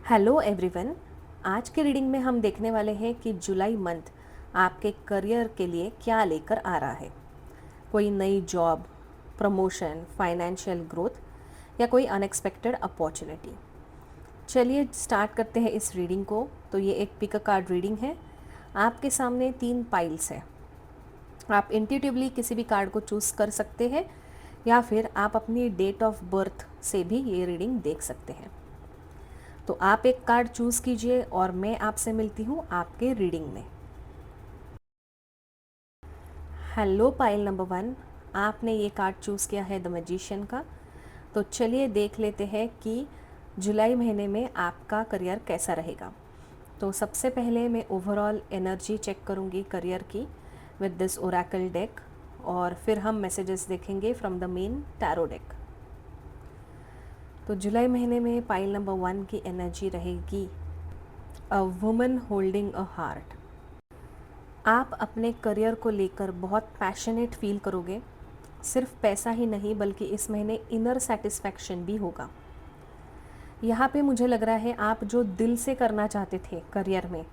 Hello everyone. आज के reading में हम देखने वाले हैं कि जुलाई मंथ आपके करियर के लिए क्या लेकर आ रहा है। कोई नई जॉब, प्रमोशन, फाइनेंशियल ग्रोथ या कोई अनएक्सपेक्टेड अपॉर्चुनिटी। चलिए स्टार्ट करते हैं इस रीडिंग को। तो ये एक पिक अ कार्ड रीडिंग है। आपके सामने 3 पाइल्स है। आप इंट्यूटिवली किसी भी कार्ड को चूज़ कर सकते हैं या फिर आप अपनी डेट ऑफ बर्थ से भी ये रीडिंग देख सकते हैं। तो आप एक कार्ड चूज़ कीजिए और मैं आपसे मिलती हूँ आपके रीडिंग में। हेलो पाइल नंबर 1, आपने ये कार्ड चूज़ किया है द मैजिशियन का। तो चलिए देख लेते हैं कि जुलाई महीने में आपका करियर कैसा रहेगा। तो सबसे पहले मैं ओवरऑल एनर्जी चेक करूँगी करियर की विद दिस ओरेकल डेक, और फिर हम मैसेजेस देखेंगे from the main tarot deck. तो जुलाई महीने में पाइल नंबर 1 की एनर्जी रहेगी a woman holding a heart. आप अपने करियर को लेकर बहुत पैशनेट फील करोगे। सिर्फ पैसा ही नहीं बल्कि इस महीने इनर सेटिस्फैक्शन भी होगा। यहाँ पे मुझे लग रहा है आप जो दिल से करना चाहते थे करियर में,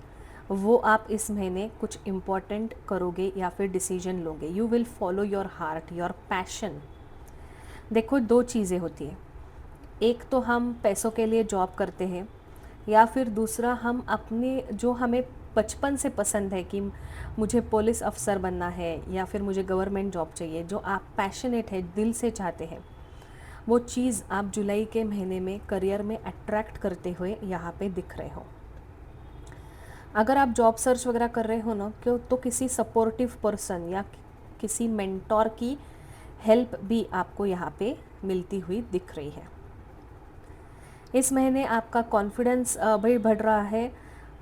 वो आप इस महीने कुछ इम्पॉर्टेंट करोगे या फिर डिसीजन लोगे। You will follow your heart, your passion. देखो, 2 चीज़ें होती है। एक तो हम पैसों के लिए जॉब करते हैं, या फिर दूसरा हम अपने जो हमें बचपन से पसंद है कि मुझे पुलिस अफसर बनना है या फिर मुझे गवर्नमेंट जॉब चाहिए, जो आप पैशनेट है, दिल से चाहते हैं, वो चीज़ आप जुलाई के महीने में करियर में अट्रैक्ट करते हुए यहाँ पे दिख रहे हो। अगर आप जॉब सर्च वगैरह कर रहे हो ना, क्यों तो किसी सपोर्टिव पर्सन या किसी मेंटोर की हेल्प भी आपको यहाँ पे मिलती हुई दिख रही है। इस महीने आपका कॉन्फिडेंस भी बढ़ रहा है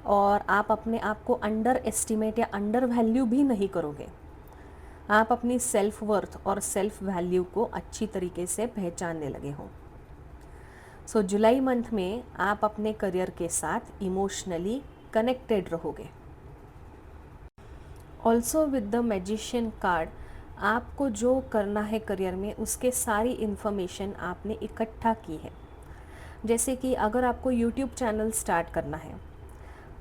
और आप अपने आप को अंडर एस्टिमेट या अंडर वैल्यू भी नहीं करोगे। आप अपनी सेल्फ वर्थ और सेल्फ वैल्यू को अच्छी तरीके से पहचानने लगे हो। सो जुलाई मंथ में आप अपने करियर के साथ इमोशनली कनेक्टेड रहोगे। Also with the magician card, आपको जो करना है करियर में उसके सारी इन्फॉर्मेशन आपने इकट्ठा की है। जैसे कि अगर आपको यूट्यूब चैनल स्टार्ट करना है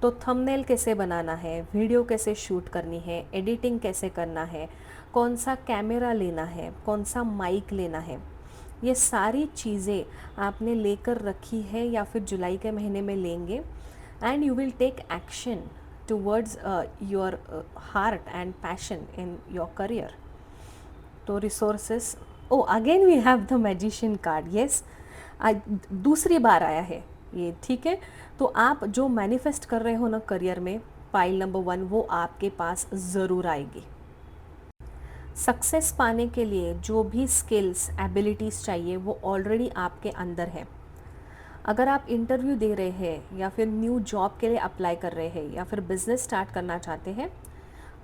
तो थंबनेल कैसे बनाना है, वीडियो कैसे शूट करनी है, एडिटिंग कैसे करना है, कौन सा कैमरा लेना है, कौन सा माइक लेना है, ये सारी चीज़ें आपने लेकर रखी है या फिर जुलाई के महीने में लेंगे। And you will take action towards your heart and passion in your career. तो resources, oh again we have the magician card. Yes, दूसरी बार आया है ये, ठीक है। तो आप जो मैनिफेस्ट कर रहे हो ना करियर में, पाइल नंबर 1 वो आपके पास ज़रूर आएगी। सक्सेस पाने के लिए जो भी स्किल्स एबिलिटीज़ चाहिए वो ऑलरेडी आपके अंदर है। अगर आप इंटरव्यू दे रहे हैं या फिर न्यू जॉब के लिए अप्लाई कर रहे हैं या फिर बिजनेस स्टार्ट करना चाहते हैं,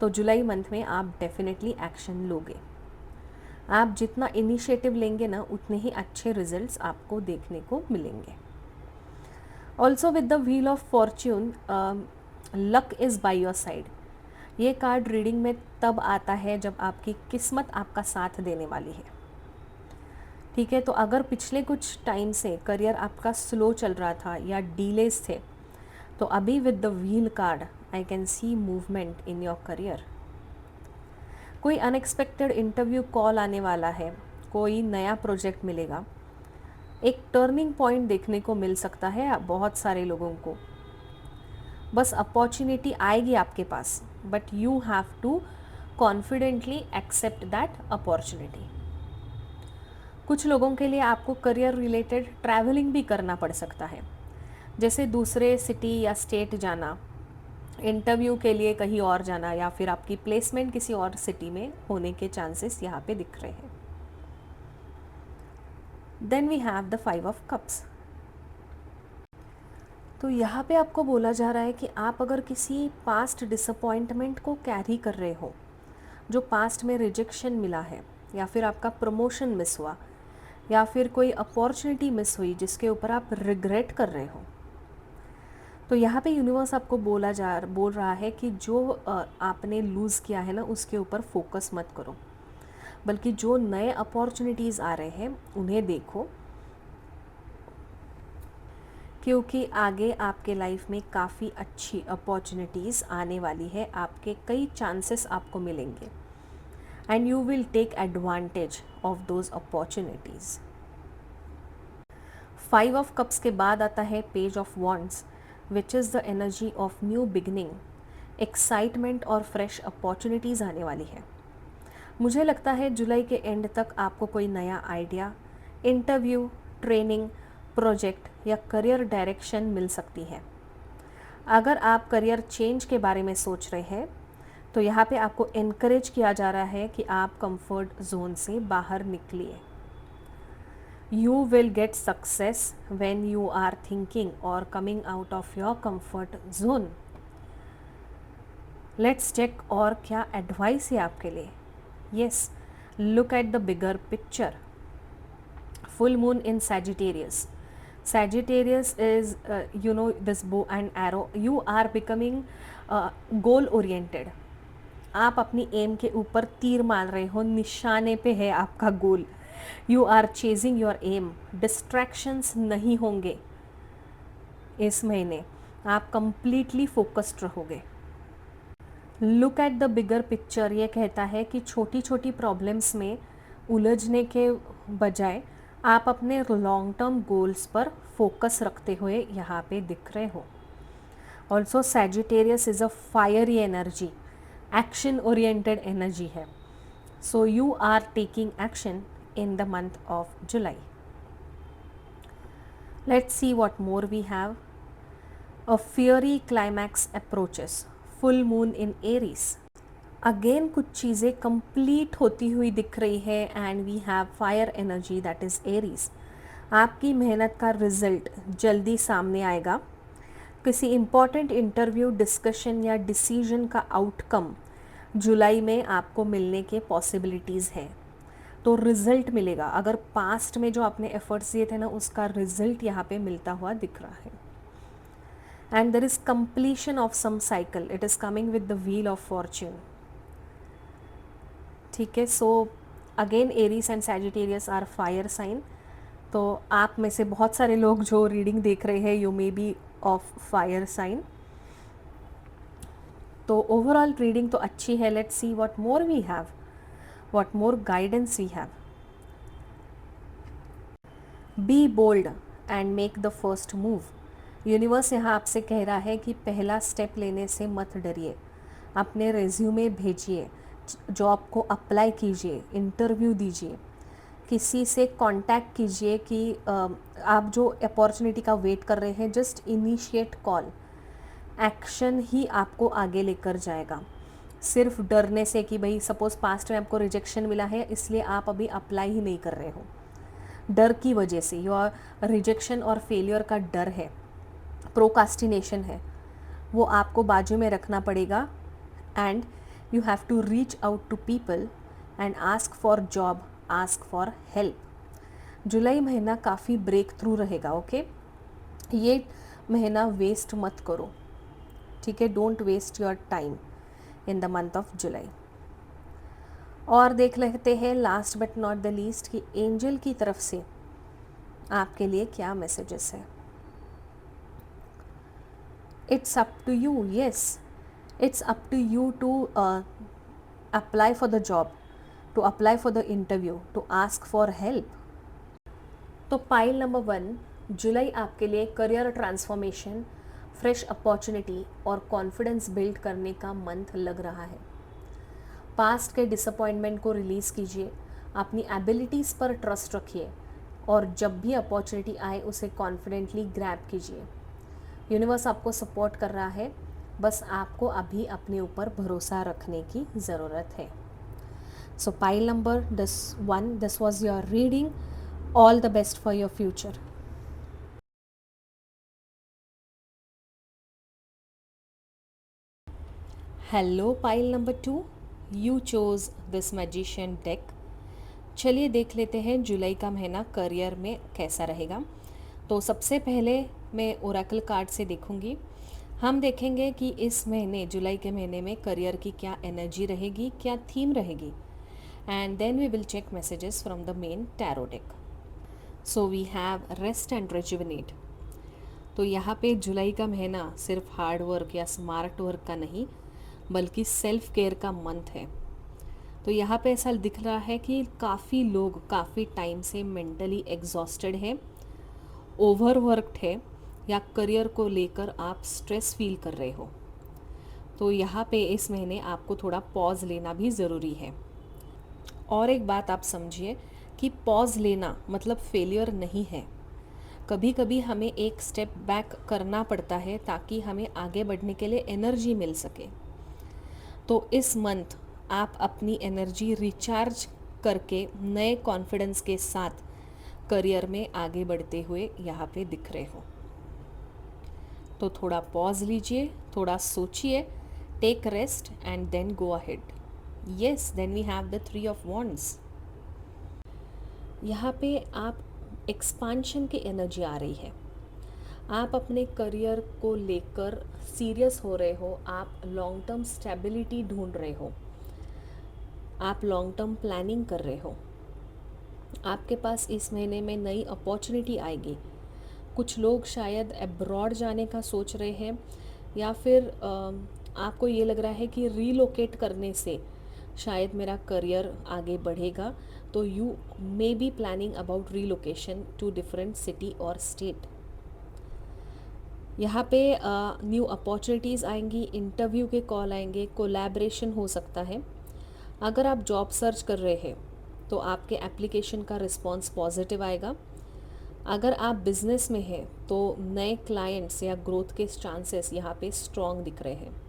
तो जुलाई मंथ में आप डेफिनेटली एक्शन लोगे। आप जितना इनिशिएटिव लेंगे ना, उतने ही अच्छे रिजल्ट्स आपको देखने को मिलेंगे। Also with the wheel of Fortune, luck is by your side. ये कार्ड रीडिंग में तब आता है जब आपकी किस्मत आपका साथ देने वाली है, ठीक है। तो अगर पिछले कुछ टाइम से करियर आपका स्लो चल रहा था या डीलेस थे, तो अभी with the wheel card I can C movement in your career. कोई अनएक्सपेक्टेड इंटरव्यू कॉल आने वाला है, कोई नया प्रोजेक्ट मिलेगा, एक टर्निंग पॉइंट देखने को मिल सकता है बहुत सारे लोगों को। बस अपॉर्चुनिटी आएगी आपके पास, but you have to confidently accept that opportunity. कुछ लोगों के लिए आपको करियर रिलेटेड ट्रैवलिंग भी करना पड़ सकता है, जैसे दूसरे सिटी या स्टेट जाना, इंटरव्यू के लिए कहीं और जाना, या फिर आपकी प्लेसमेंट किसी और सिटी में होने के चांसेस यहाँ पे दिख रहे हैं। Then we have the 5 of cups. तो यहाँ पे आपको बोला जा रहा है कि आप अगर किसी पास्ट डिसअपॉइंटमेंट को कैरी कर रहे हो, जो पास्ट में रिजेक्शन मिला है, या फिर आपका प्रमोशन मिस हुआ, या फिर कोई अपॉर्चुनिटी मिस हुई जिसके ऊपर आप रिग्रेट कर रहे हो, तो यहाँ पे यूनिवर्स आपको बोल रहा है कि जो आपने लूज़ किया है ना, उसके ऊपर फोकस मत करो, बल्कि जो नए अपॉर्चुनिटीज़ आ रहे हैं उन्हें देखो। क्योंकि आगे आपके लाइफ में काफ़ी अच्छी अपॉर्चुनिटीज़ आने वाली है, आपके कई चांसेस आपको मिलेंगे and you will take advantage of those opportunities. 5 of cups के बाद आता है page of wands, which is the energy of new beginning. Excitement और फ्रेश अपॉर्चुनिटीज़ आने वाली है। मुझे लगता है जुलाई के एंड तक आपको कोई नया आइडिया, इंटरव्यू, ट्रेनिंग, प्रोजेक्ट या करियर डायरेक्शन मिल सकती है। अगर आप करियर चेंज के बारे में सोच रहे हैं तो यहाँ पे आपको इनकरेज किया जा रहा है कि आप कंफर्ट जोन से बाहर निकलिए। You will get success when you are thinking और coming out of your comfort zone. Let's check और क्या एडवाइस है आपके लिए। Yes, look at the bigger picture. Full moon in Sagittarius. Sagittarius is, this bow and arrow. You are becoming goal oriented. आप अपनी M के ऊपर तीर मार रहे हो, निशाने पे है आपका goal. You are chasing your aim. Distractions नहीं होंगे इस महीने, आप कंप्लीटली फोकस्ड रहोगे। Look at the bigger picture ये कहता है कि छोटी छोटी प्रॉब्लम्स में उलझने के बजाय आप अपने लॉन्ग टर्म गोल्स पर फोकस रखते हुए यहाँ पे दिख रहे हो। Also Sagittarius is a fiery energy, action oriented energy है। So you are taking action in the month of July. Let's see what more we have. A fiery climax approaches, full moon in Aries. Again कुछ चीज़ें complete होती हुई दिख रही है and we have fire energy that is Aries. आपकी मेहनत का रिजल्ट जल्दी सामने आएगा। किसी इम्पॉर्टेंट इंटरव्यू, डिस्कशन या डिसीजन का आउटकम जुलाई में आपको मिलने के पॉसिबिलिटीज़ हैं। तो रिजल्ट मिलेगा। अगर पास्ट में जो आपने एफर्ट्स दिए थे ना, उसका रिजल्ट यहाँ पे मिलता हुआ दिख रहा है। And there is completion of some cycle, it is coming with the wheel of fortune. ठीक है, so again Aries and Sagittarius are fire sign. तो आप में से बहुत सारे लोग जो रीडिंग देख रहे हैं, you may be of fire sign. तो ओवरऑल रीडिंग तो अच्छी है। Let's see what more we have, what more guidance we have. Be bold and make the first move. Universe यहाँ आपसे कह रहा है कि पहला स्टेप लेने से मत डरिए। अपने रेज्यूमे भेजिए, जॉब को अप्लाई कीजिए, इंटरव्यू दीजिए, किसी से कांटेक्ट कीजिए कि आप जो अपॉर्चुनिटी का वेट कर रहे हैं, जस्ट इनिशिएट कॉल। एक्शन ही आपको आगे लेकर जाएगा। सिर्फ डरने से कि भाई सपोज पास्ट में आपको रिजेक्शन मिला है इसलिए आप अभी अप्लाई ही नहीं कर रहे हो, डर की वजह से, योर रिजेक्शन और फेलियर का डर है, प्रोकास्टिनेशन है, वो आपको बाजू में रखना पड़ेगा। And you have to reach out to people and ask for job, ask for help। जुलाई महीना काफ़ी ब्रेक थ्रू रहेगा। ओके, ये महीना वेस्ट मत करो, ठीक है। Don't waste your time in the month of July. और देख लेते हैं last but not the least कि एंजल की तरफ से आपके लिए क्या मैसेजेस है। It's up to you. Yes, it's up to you to apply for the job, to apply for the interview, to ask for help। तो पाइल नंबर 1, जुलाई आपके लिए करियर ट्रांसफॉर्मेशन, फ्रेश अपॉर्चुनिटी और कॉन्फिडेंस बिल्ड करने का month लग रहा है। Past के डिसअपॉइंटमेंट को रिलीज़ कीजिए, अपनी एबिलिटीज़ पर ट्रस्ट रखिए और जब भी अपॉर्चुनिटी आए उसे कॉन्फिडेंटली ग्रैब कीजिए। यूनिवर्स आपको सपोर्ट कर रहा है, बस आपको अभी अपने ऊपर भरोसा रखने की ज़रूरत है। So pile number 1, this was your reading. All the best for your future. Hello pile number 2, you chose this magician deck. चलिए देख लेते हैं जुलाई का महीना करियर में कैसा रहेगा। तो सबसे पहले मैं ओरेकल कार्ड से देखूंगी। हम देखेंगे कि इस महीने, जुलाई के महीने में करियर की क्या एनर्जी रहेगी, क्या थीम रहेगी। And then we will check messages from the main tarot deck. So we have rest and rejuvenate. तो यहाँ पे जुलाई का महीना सिर्फ हार्ड वर्क या स्मार्ट वर्क का नहीं, बल्कि सेल्फ केयर का मंथ है। तो यहाँ पे ऐसा दिख रहा है कि काफ़ी लोग काफ़ी टाइम से मेंटली एग्जॉस्टेड है, ओवरवर्कड है, या करियर को लेकर आप स्ट्रेस फील कर रहे हो। तो यहाँ पे इस महीने आपको थोड़ा पॉज लेना भी ज़रूरी है। और एक बात आप समझिए कि पॉज लेना मतलब फेलियर नहीं है। कभी कभी हमें एक स्टेप बैक करना पड़ता है ताकि हमें आगे बढ़ने के लिए एनर्जी मिल सके। तो इस मंथ आप अपनी एनर्जी रिचार्ज करके नए कॉन्फिडेंस के साथ करियर में आगे बढ़ते हुए यहाँ पे दिख रहे हो। तो थोड़ा पॉज लीजिए, थोड़ा सोचिए, take rest and then go ahead. Yes, then we have the 3 of wands. यहाँ पे आप एक्सपांशन की एनर्जी आ रही है। आप अपने करियर को लेकर सीरियस हो रहे हो, आप लॉन्ग टर्म स्टेबिलिटी ढूंढ रहे हो, आप लॉन्ग टर्म प्लानिंग कर रहे हो। आपके पास इस महीने में नई अपॉर्चुनिटी आएगी। कुछ लोग शायद अब्रॉड जाने का सोच रहे हैं, या फिर आपको ये लग रहा है कि रीलोकेट करने से शायद मेरा करियर आगे बढ़ेगा। तो you may be planning about relocation to different city और स्टेट। यहाँ पे न्यू अपॉर्चुनिटीज़ आएंगी, इंटरव्यू के कॉल आएंगे, कोलैबोरेशन हो सकता है। अगर आप जॉब सर्च कर रहे हैं तो आपके एप्लीकेशन का रिस्पॉन्स पॉजिटिव आएगा। अगर आप बिजनेस में हैं तो नए क्लाइंट्स या ग्रोथ के चांसेस यहाँ पे स्ट्रॉन्ग दिख रहे हैं।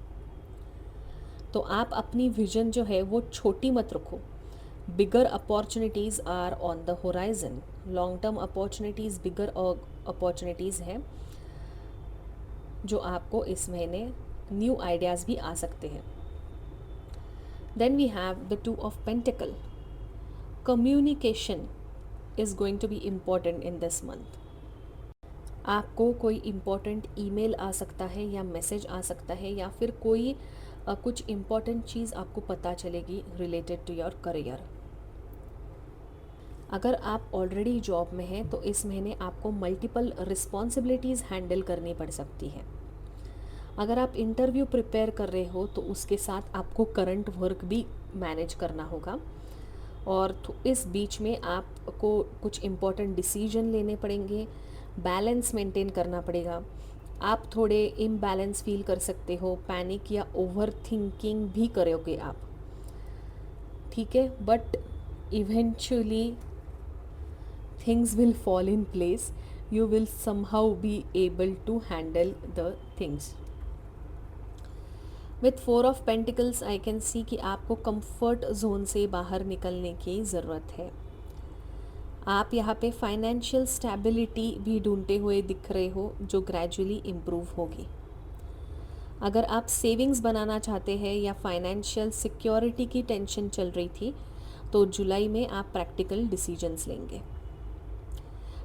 तो आप अपनी विजन जो है वो छोटी मत रखो। Bigger opportunities are on the horizon. Long term opportunities, bigger opportunities हैं जो आपको इस महीने न्यू आइडियाज़ भी आ सकते हैं। Then we have the 2 of pentacle. Communication is going to be important in this month. आपको कोई इम्पॉर्टेंट ईमेल आ सकता है या मैसेज आ सकता है, या फिर कोई कुछ इम्पॉर्टेंट चीज़ आपको पता चलेगी रिलेटेड टू योर करियर। अगर आप ऑलरेडी जॉब में हैं तो इस महीने आपको मल्टीपल रिस्पॉन्सिबिलिटीज़ हैंडल करनी पड़ सकती है। अगर आप इंटरव्यू प्रिपेयर कर रहे हो तो उसके साथ आपको करंट वर्क भी मैनेज करना होगा, और इस बीच में आपको कुछ इम्पॉर्टेंट डिसीजन लेने पड़ेंगे, बैलेंस मेंटेन करना पड़ेगा। आप थोड़े इम्बैलेंस फील कर सकते हो, पैनिक या ओवर थिंकिंग भी करोगे आप, ठीक है, but eventually things will fall in place. You will somehow be able to handle the things. With 4 of pentacles I can see कि आपको कंफर्ट जोन से बाहर निकलने की ज़रूरत है। आप यहाँ पे फाइनेंशियल स्टेबिलिटी भी ढूंढते हुए दिख रहे हो, जो ग्रेजुअली इम्प्रूव होगी। अगर आप सेविंग्स बनाना चाहते हैं या फाइनेंशियल सिक्योरिटी की टेंशन चल रही थी तो जुलाई में आप प्रैक्टिकल डिसीजंस लेंगे।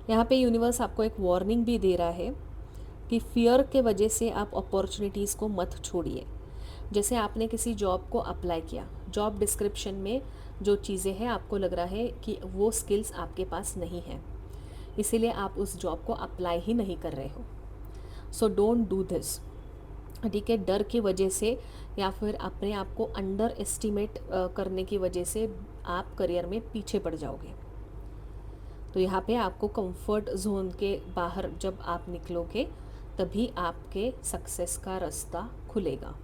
यहाँ पे यूनिवर्स आपको एक वार्निंग भी दे रहा है कि फियर के वजह से आप अपॉर्चुनिटीज़ को मत छोड़िए। जैसे आपने किसी जॉब को अप्लाई किया, जॉब डिस्क्रिप्शन में जो चीज़ें हैं आपको लग रहा है कि वो स्किल्स आपके पास नहीं है, इसीलिए आप उस जॉब को अप्लाई ही नहीं कर रहे हो। सो डोंट डू दिस, ठीक है। डर की वजह से या फिर अपने आप को अंडर एस्टिमेट करने की वजह से आप करियर में पीछे पड़ जाओगे। तो यहाँ पे आपको कंफर्ट जोन के बाहर जब आप निकलोगे तभी आपके सक्सेस का रास्ता खुलेगा।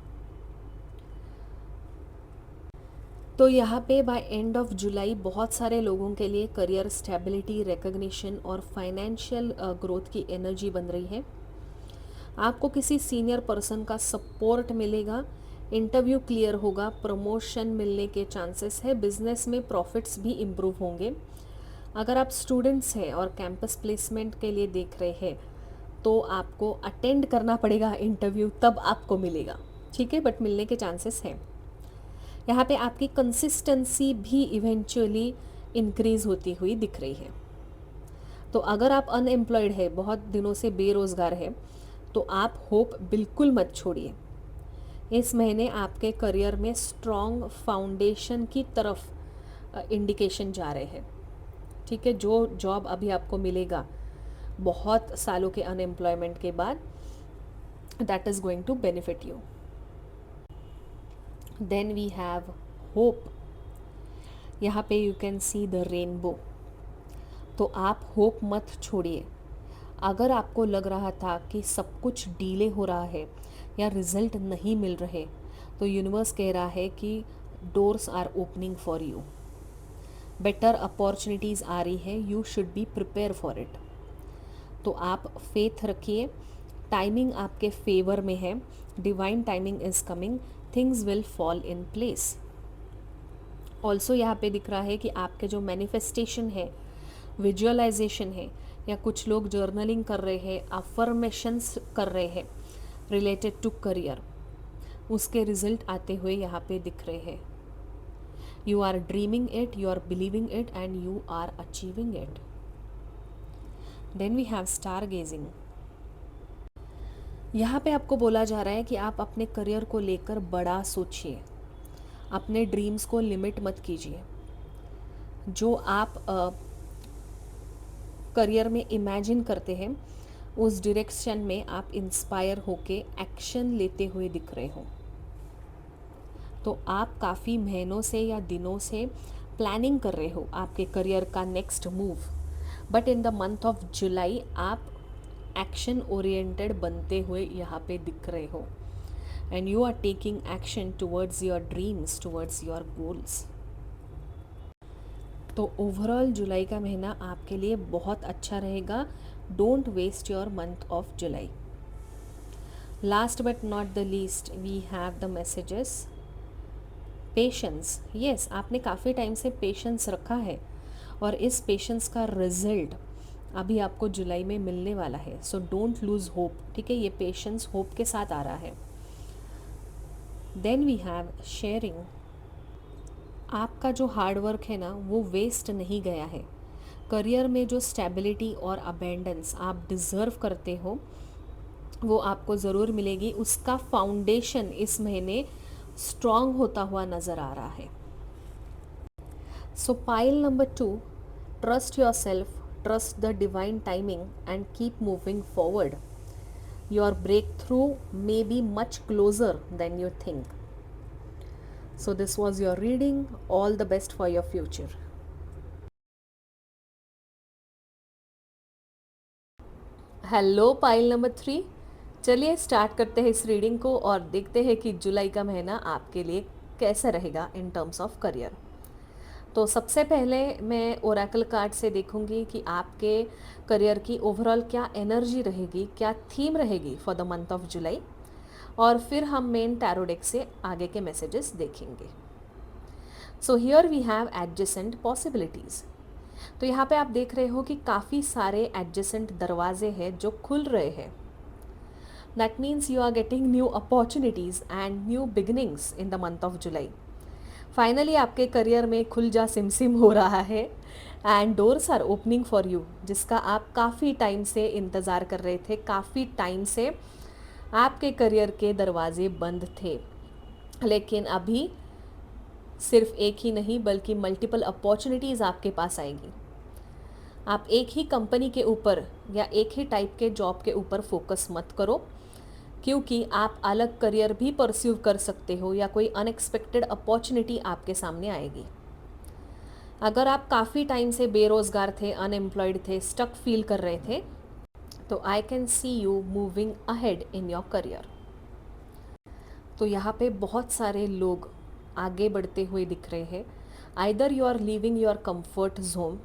तो यहाँ पे बाय एंड ऑफ जुलाई बहुत सारे लोगों के लिए करियर स्टेबिलिटी, रिकग्निशन और फाइनेंशियल ग्रोथ की एनर्जी बन रही है। आपको किसी सीनियर पर्सन का सपोर्ट मिलेगा, इंटरव्यू क्लियर होगा, प्रमोशन मिलने के चांसेस है, बिजनेस में प्रॉफिट्स भी इम्प्रूव होंगे। अगर आप स्टूडेंट्स हैं और कैंपस प्लेसमेंट के लिए देख रहे हैं तो आपको अटेंड करना पड़ेगा इंटरव्यू, तब आपको मिलेगा, ठीक है, बट मिलने के चांसेस हैं। यहाँ पे आपकी कंसिस्टेंसी भी इवेंचुअली इंक्रीज़ होती हुई दिख रही है। तो अगर आप अनएम्प्लॉयड है, बहुत दिनों से बेरोज़गार है, तो आप होप बिल्कुल मत छोड़िए। इस महीने आपके करियर में स्ट्रॉन्ग फाउंडेशन की तरफ इंडिकेशन जा रहे हैं, ठीक है। जो जॉब अभी आपको मिलेगा बहुत सालों के अनएम्प्लॉयमेंट के बाद, that is going to benefit you. Then we have hope. यहाँ पे you can see the rainbow. तो आप होप मत छोड़िए। अगर आपको लग रहा था कि सब कुछ डीले हो रहा है या रिजल्ट नहीं मिल रहे, तो यूनिवर्स कह रहा है कि doors are opening for you, better opportunities आ रही है, you should be prepare for it. तो आप फेथ रखिए, टाइमिंग आपके फेवर में है, divine timing is coming, things will fall in place. Also यहाँ पे दिख रहा है कि आपके जो मैनिफेस्टेशन है, विजुअलाइजेशन है, या कुछ लोग जर्नलिंग कर रहे हैं, अफर्मेशंस कर रहे हैं रिलेटेड टू करियर, उसके रिजल्ट आते हुए यहाँ पे दिख रहे हैं। You are dreaming it, you are believing it and you are achieving it. Then we have star gazing. यहाँ पे आपको बोला जा रहा है कि आप अपने करियर को लेकर बड़ा सोचिए, अपने ड्रीम्स को लिमिट मत कीजिए। जो आप करियर में इमेजिन करते हैं, उस डायरेक्शन में आप इंस्पायर होके एक्शन लेते हुए दिख रहे हो। तो आप काफ़ी महीनों से या दिनों से प्लानिंग कर रहे हो आपके करियर का next move, but in the month of जुलाई आप एक्शन ओरिएंटेड बनते हुए यहाँ पे दिख रहे हो, and you are taking action towards your dreams, towards your goals. तो ओवरऑल जुलाई का महीना आपके लिए बहुत अच्छा रहेगा। Don't waste your month of July. Last but not the least, we have the messages. Patience, yes, आपने काफ़ी टाइम से पेशेंस रखा है और इस पेशेंस का रिजल्ट अभी आपको जुलाई में मिलने वाला है। सो डोंट लूज़ होप, ठीक है? ये पेशेंस होप के साथ आ रहा है। Then we have sharing. आपका जो हार्ड वर्क है ना, वो वेस्ट नहीं गया है। करियर में जो स्टेबिलिटी और अबेंडेंस आप डिज़र्व करते हो, वो आपको ज़रूर मिलेगी। उसका फाउंडेशन इस महीने स्ट्रॉन्ग होता हुआ नज़र आ रहा है। So pile number 2, trust yourself, trust the divine timing and keep moving forward. Your breakthrough may be much closer than you think. So this was your reading. All the best for your future. Hello pile number 3, चलिए start करते हैं इस reading को और देखते हैं कि जुलाई का महीना आपके लिए कैसा रहेगा इन टर्म्स ऑफ करियर। तो सबसे पहले मैं ओरेकल कार्ड से देखूंगी कि आपके करियर की ओवरऑल क्या एनर्जी रहेगी, क्या थीम रहेगी for the month of July, और फिर हम मेन टैरो डेक से आगे के मैसेजेस देखेंगे। So here we have adjacent possibilities. तो यहाँ पे आप देख रहे हो कि काफ़ी सारे एडजेसेंट दरवाजे हैं जो खुल रहे हैं। That means you are getting new opportunities and new beginnings in the month of July. Finally आपके करियर में खुल जा सिमसिम हो रहा है and doors are opening for you, जिसका आप काफ़ी टाइम से इंतज़ार कर रहे थे। काफ़ी टाइम से आपके करियर के दरवाजे बंद थे, लेकिन अभी सिर्फ एक ही नहीं बल्कि मल्टीपल अपॉर्चुनिटीज़ आपके पास आएगी। आप एक ही कंपनी के ऊपर या एक ही टाइप के जॉब के ऊपर फोकस मत करो, क्योंकि आप अलग करियर भी परस्यू कर सकते हो या कोई अनएक्सपेक्टेड अपॉर्चुनिटी आपके सामने आएगी। अगर आप काफ़ी टाइम से बेरोज़गार थे, अनएम्प्लॉयड थे, स्टक फील कर रहे थे, तो आई can C you moving ahead in your career. तो यहाँ पे बहुत सारे लोग आगे बढ़ते हुए दिख रहे हैं। Either you are living your comfort zone.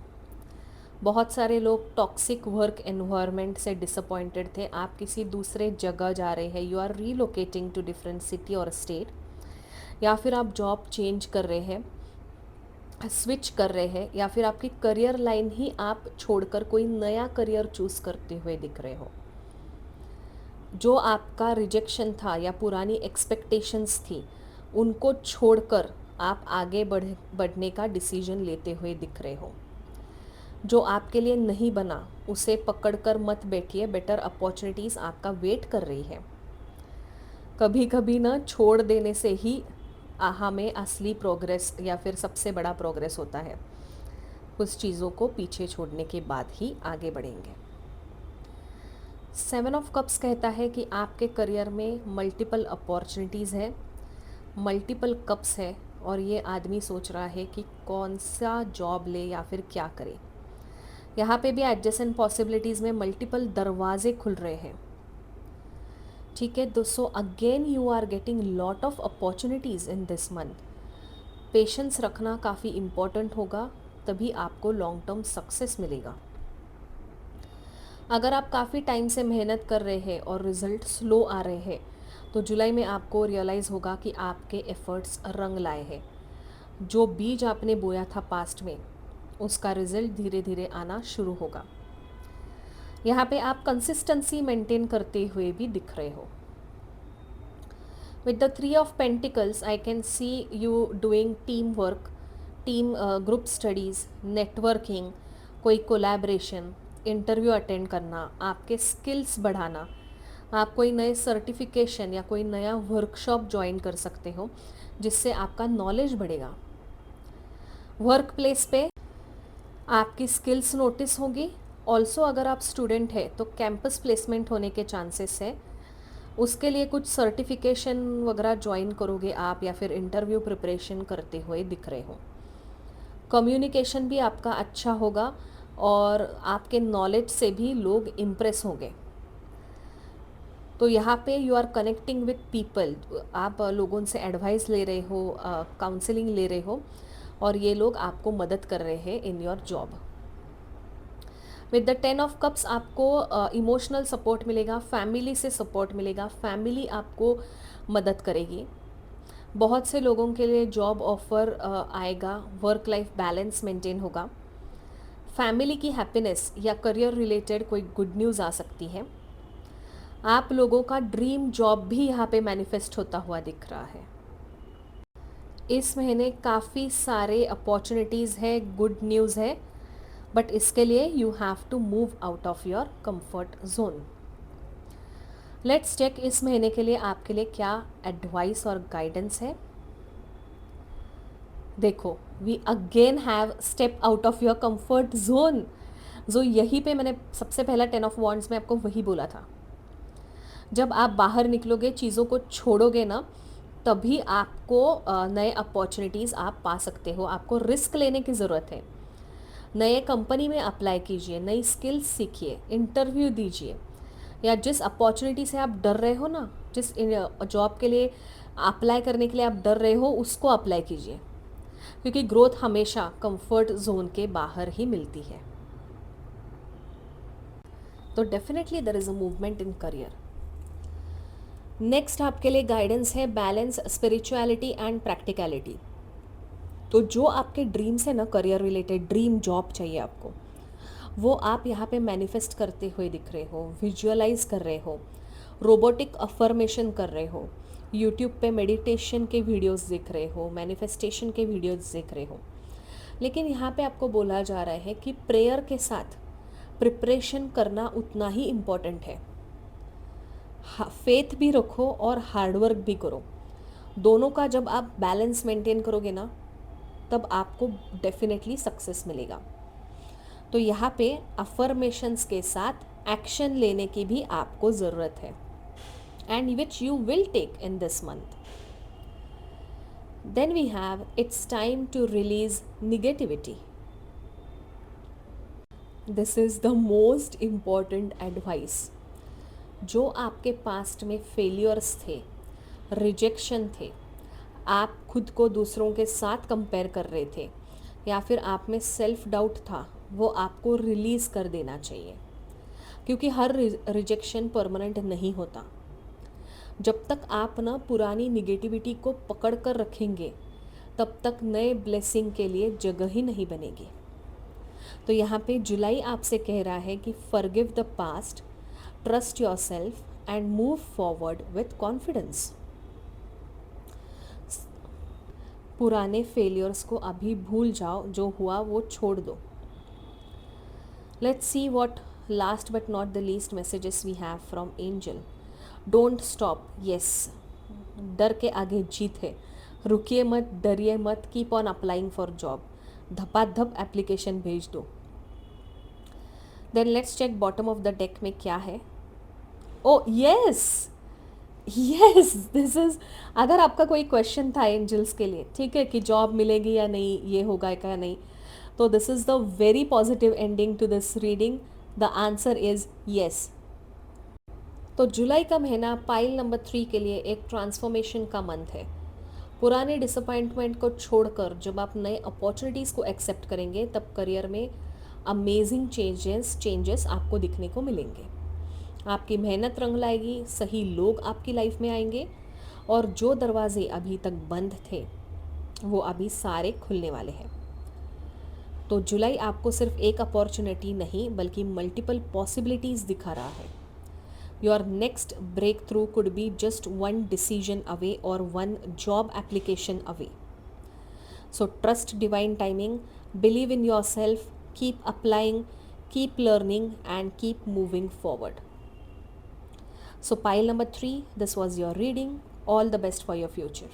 बहुत सारे लोग टॉक्सिक वर्क एनवायरनमेंट से डिसअपॉइंटेड थे, आप किसी दूसरे जगह जा रहे हैं, you are relocating to different city और स्टेट, या फिर आप जॉब चेंज कर रहे हैं, स्विच कर रहे हैं, या फिर आपकी करियर लाइन ही आप छोड़कर कोई नया करियर चूज़ करते हुए दिख रहे हो। जो आपका रिजेक्शन था या पुरानी एक्सपेक्टेशंस थी, उनको छोड़कर आप आगे बढ़ने का डिसीजन लेते हुए दिख रहे हो। जो आपके लिए नहीं बना उसे पकड़कर मत बैठिए, बेटर अपॉर्चुनिटीज़ आपका वेट कर रही है। कभी कभी ना छोड़ देने से ही हमें असली प्रोग्रेस या फिर सबसे बड़ा प्रोग्रेस होता है। कुछ चीज़ों को पीछे छोड़ने के बाद ही आगे बढ़ेंगे। सेवन ऑफ कप्स कहता है कि आपके करियर में मल्टीपल अपॉर्चुनिटीज़ है, मल्टीपल कप्स है, और ये आदमी सोच रहा है कि कौन सा जॉब ले या फिर क्या करे। यहाँ पे भी एडजेसेंट पॉसिबिलिटीज़ में मल्टीपल दरवाजे खुल रहे हैं। ठीक है दोस्तों, again you are getting lot of opportunities in this month. Patience रखना काफ़ी इम्पॉर्टेंट होगा, तभी आपको लॉन्ग टर्म सक्सेस मिलेगा। अगर आप काफ़ी टाइम से मेहनत कर रहे हैं और रिज़ल्ट स्लो आ रहे हैं, तो जुलाई में आपको रियलाइज़ होगा कि आपके एफ़र्ट्स रंग लाए हैं। जो बीज आपने बोया था पास्ट में, उसका रिज़ल्ट धीरे धीरे आना शुरू होगा। यहाँ पे आप कंसिस्टेंसी मेंटेन करते हुए भी दिख रहे हो। With the 3 of pentacles I can C you doing team work, team group studies, networking, कोई कोलैबोरेशन, इंटरव्यू अटेंड करना, आपके स्किल्स बढ़ाना। आप कोई नए सर्टिफिकेशन या कोई नया वर्कशॉप ज्वाइन कर सकते हो, जिससे आपका नॉलेज बढ़ेगा। वर्क प्लेस पे आपकी स्किल्स नोटिस होगी। ऑल्सो अगर आप स्टूडेंट है तो कैंपस प्लेसमेंट होने के चांसेस है। उसके लिए कुछ सर्टिफिकेशन वगैरह ज्वाइन करोगे आप, या फिर इंटरव्यू प्रिपरेशन करते हुए दिख रहे हो। कम्युनिकेशन भी आपका अच्छा होगा और आपके नॉलेज से भी लोग इम्प्रेस होंगे। तो यहाँ पे you are connecting with people, आप लोगों से एडवाइस ले रहे हो, काउंसलिंग ले रहे हो, और ये लोग आपको मदद कर रहे हैं in your job. With the 10 of cups आपको इमोशनल सपोर्ट मिलेगा, फैमिली से सपोर्ट मिलेगा, फैमिली आपको मदद करेगी। बहुत से लोगों के लिए जॉब ऑफर आएगा, वर्क लाइफ बैलेंस मेंटेन होगा, फैमिली की हैप्पीनेस या करियर रिलेटेड कोई गुड न्यूज़ आ सकती है। आप लोगों का ड्रीम जॉब भी यहाँ पे मैनिफेस्ट होता हुआ दिख रहा है। इस महीने काफ़ी सारे अपॉर्चुनिटीज़ है, गुड न्यूज़ है, बट इसके लिए you have to move out of your comfort zone. Let's check इस महीने के लिए आपके लिए क्या एडवाइस और गाइडेंस है। देखो, we again have step out of your comfort zone. जो यहीं पे मैंने सबसे पहला 10 ऑफ वॉन्ड्स में आपको वही बोला था। जब आप बाहर निकलोगे, चीज़ों को छोड़ोगे ना, तभी आपको नए अपॉर्चुनिटीज़ आप पा सकते हो। आपको रिस्क लेने की ज़रूरत है। नए कंपनी में अप्लाई कीजिए, नई स्किल्स सीखिए, इंटरव्यू दीजिए, या जिस अपॉर्चुनिटी से आप डर रहे हो ना, जिस जॉब के लिए अप्लाई करने के लिए आप डर रहे हो, उसको अप्लाई कीजिए, क्योंकि ग्रोथ हमेशा कंफर्ट जोन के बाहर ही मिलती है। तो definitely there is a movement in career. Next आपके लिए गाइडेंस है बैलेंस स्पिरिचुअलिटी एंड प्रैक्टिकलिटी। तो जो आपके ड्रीम्स है ना, करियर रिलेटेड ड्रीम जॉब चाहिए आपको, वो आप यहाँ पे मैनिफेस्ट करते हुए दिख रहे हो, विजुअलाइज कर रहे हो, रोबोटिक अफर्मेशन कर रहे हो, यूट्यूब पे मेडिटेशन के वीडियोस देख रहे हो, मैनिफेस्टेशन के वीडियोस देख रहे हो। लेकिन यहाँ पे आपको बोला जा रहा है कि प्रेयर के साथ प्रिपरेशन करना उतना ही इम्पॉर्टेंट है। फेथ भी रखो और हार्डवर्क भी करो। दोनों का जब आप बैलेंस मेंटेन करोगे ना, तब आपको डेफिनेटली सक्सेस मिलेगा। तो यहाँ पे अफर्मेशंस के साथ एक्शन लेने की भी आपको ज़रूरत है, and which you will take in this month. Then we have it's time to release negativity. This is the most important advice. जो आपके पास्ट में फेलियर्स थे, रिजेक्शन थे, आप खुद को दूसरों के साथ कंपेयर कर रहे थे, या फिर आप में सेल्फ डाउट था, वो आपको रिलीज़ कर देना चाहिए, क्योंकि हर रिजेक्शन परमानेंट नहीं होता। जब तक आप ना पुरानी निगेटिविटी को पकड़ कर रखेंगे, तब तक नए ब्लेसिंग के लिए जगह ही नहीं बनेगी। तो यहाँ पे जुलाई आपसे कह रहा है कि forgive the past, trust yourself and move forward with confidence. पुराने फेलियर्स को अभी भूल जाओ, जो हुआ वो छोड़ दो। Let's see what last but not the least messages we have from Angel. Don't stop, yes, डर के आगे जीत है। रुकिए मत, डरिए मत, keep on applying for job. धपाधप एप्लीकेशन भेज दो। Then let's check bottom of the deck में क्या है। ओ यस, यस, दिस इज, अगर आपका कोई क्वेश्चन था एंजल्स के लिए, ठीक है, कि जॉब मिलेगी या नहीं, ये होगा क्या नहीं, तो this is the very positive ending to this reading. The answer is yes. तो जुलाई का महीना पाइल नंबर 3 के लिए एक ट्रांसफॉर्मेशन का मंथ है. पुराने डिसअपॉइंटमेंट को छोड़कर जब आप नए अपॉर्चुनिटीज़ को एक्सेप्ट करेंगे, तब करियर में अमेजिंग चेंजेस आपको दिखने को मिलेंगे. आपकी मेहनत रंग लाएगी, सही लोग आपकी लाइफ में आएंगे, और जो दरवाजे अभी तक बंद थे वो अभी सारे खुलने वाले हैं. तो जुलाई आपको सिर्फ एक अपॉर्चुनिटी नहीं बल्कि मल्टीपल पॉसिबिलिटीज़ दिखा रहा है. Your next breakthrough could be just one decision away और one job application away. So trust divine timing, believe in yourself, keep applying, keep learning, and keep moving forward. So pile number 3, this was your reading. All the best for your future.